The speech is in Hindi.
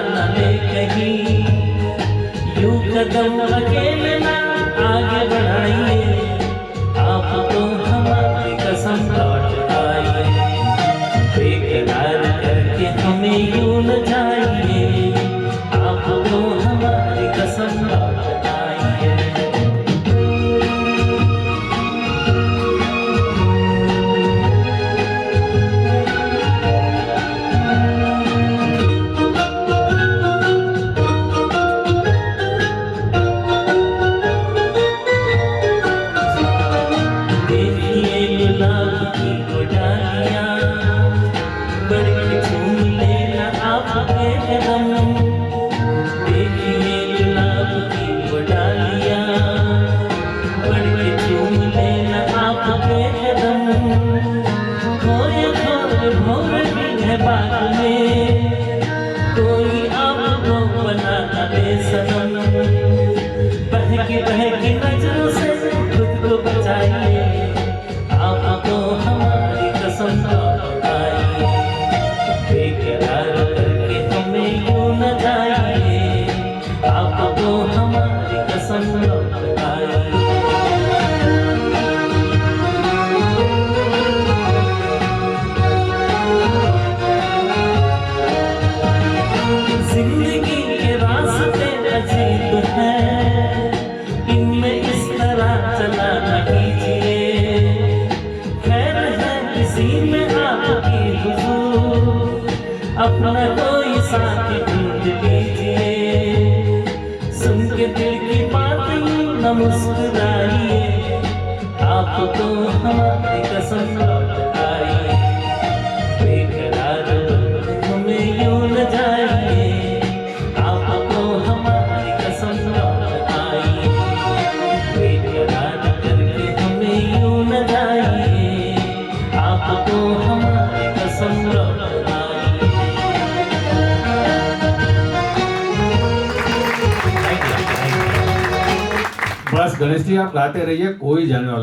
न ले कहीं, यूं कदम अकेले ना आगे बढ़ाइए, आप तो हमारी कसम लौट आइए, बेकरार करके हमें यूं न जाइए, आप तो हमारी कसम लौट आइए। देखिए गुलाब की वो डालियाँ, बढ़ के झूम लेना आपके कदम, देखिए गुलाब की वो डालियाँ, बढ़ के झूम लेना आपके कदम, खोए खोए भोर भी है बाग में, कोई आपको बना दे सनम, बहकी नजरों से खुद को बचाइए, आप तो हमारी कसम लौट आइए, बेकरार करके हमें यूं न जाइए, आप तो हमारी कसम लौट आइए। जिंदगी के रास्ते अजीब हैं, इनमें इस तरह चला न कीजिए, खैर है किसी में आपकी हुजूर, अपना कोई साथी ढूंढ लीजिए, सुन के दिल की बात यूं न मुस्कुराइए, आप तो हमारी कसम लौट आइए, बेकरार हमें यूं न जाइए, आप तो हमारी कसम लौट आइए, बेकरार करके हमें यूं न जाइए, आप तो हमारी कसम लौट आइए। बस गणेश जी आप गाते रहिए, कोई जाने वाला